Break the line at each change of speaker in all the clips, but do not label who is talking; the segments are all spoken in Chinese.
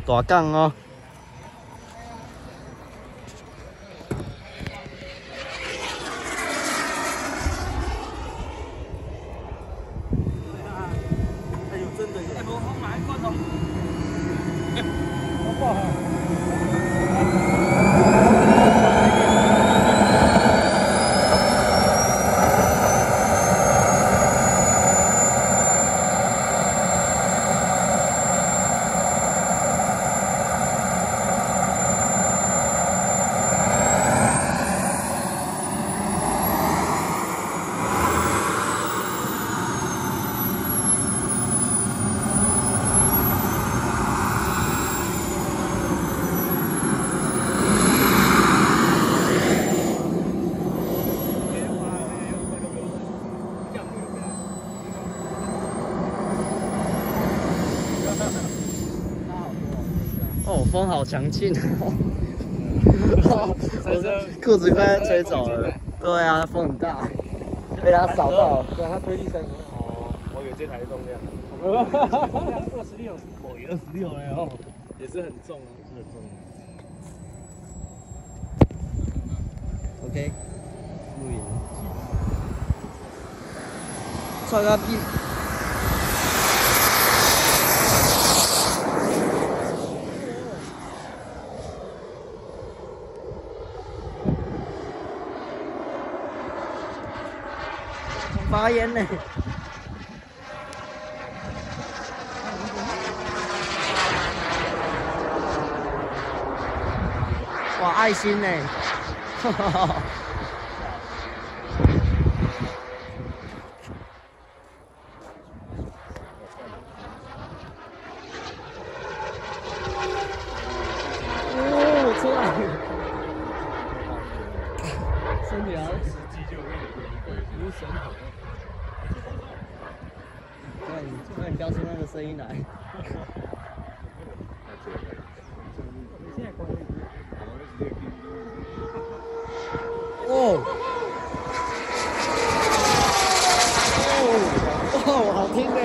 大港哦。
哎呦，真的，哎，我买一罐哦。好不好？
哦，风好强劲哦！我裤子快被吹走了。对啊，风很大，被它扫到。
对，它推力声。哦，我以为这台是重量。26，哦，也26了哦，也是很重啊，是很重。
OK， 录影。帅个屁！ 发烟呢！哇，爱心呢！哈哈哈。哦，出来！身体好。 如神火！快点飙出那个声音来！哦！哦，好听嘞！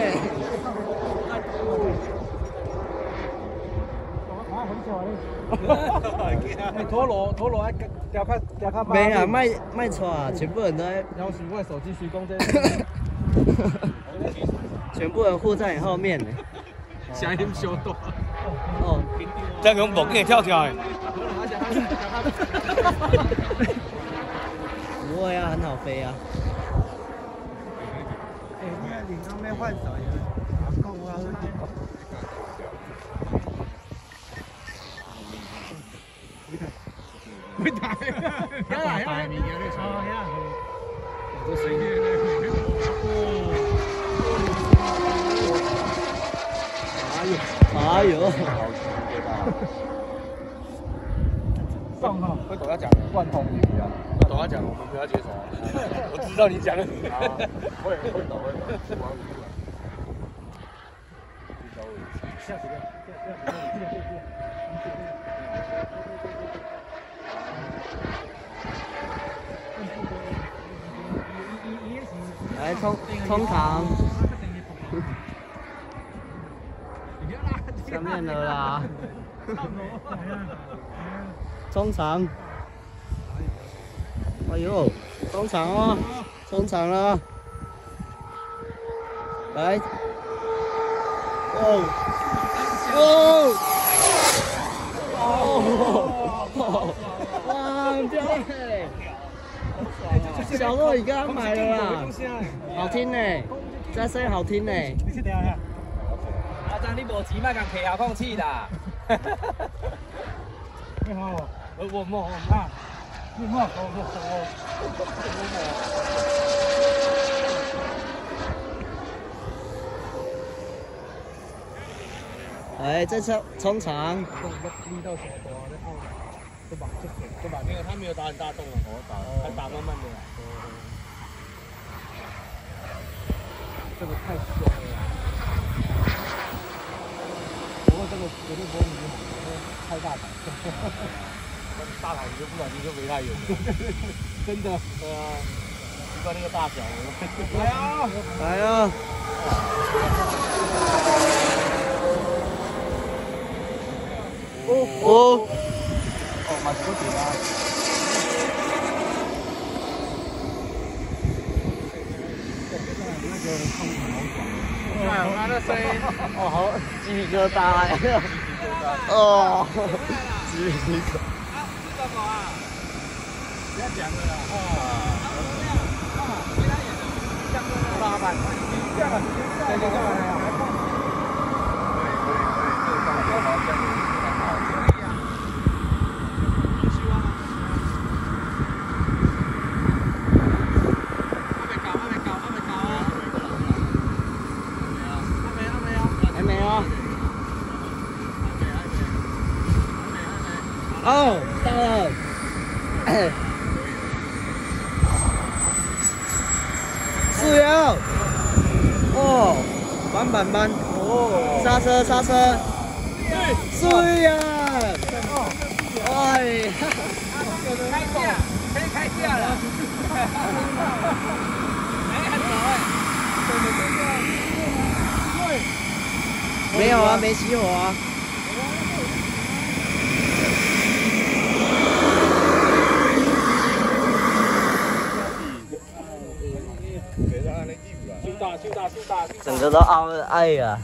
陀螺还调卡慢。
没啊，卖错啊，全部人都在。
要是我手机随公这。
全部人护在你后面呢。
声音小大。
哦，
这样木给跳跳的。
不会啊，很好飞啊。
哎，你看你刚才换手也够啊。会打呀！呀，你有点吵呀。这声音。
哎呦！
上哈，会懂要讲万通鱼啊，懂要讲，我们不要接手。我知道你讲的。会懂。下几个？
来冲场，下面了啦，冲场，哎呦，冲场哦，冲场了，来，哦，哇，很漂亮哎！小洛，你刚刚买了啦，好听呢，这声音好听呢。
你去等下。
阿张，你无钱卖共摕遥控器啦。
你好，我摸啊，你摸我。
哎，这次冲场。
力道小多，对吧？没有，他没有打很大洞啊，他打慢慢的。这个太凶了。不过这个绝对不会迷茫，太大胆。大胆你就不小心就飞太远了。真的。对啊，习惯那个大小了。来啊！
来啊！哦，
马上点啊！
他的声音，
哦，好鸡皮疙瘩呀！哦，鸡皮疙瘩。
是什么啊？不要讲了啦！老板，这样啊，这个干嘛呀？
还没有。哦，到了。是呀。哦，板。哦。刹车。是呀。哎。
开价，可以开价了。哎，很早哎。
没有啊，没熄火啊。整个都凹了，哎呀！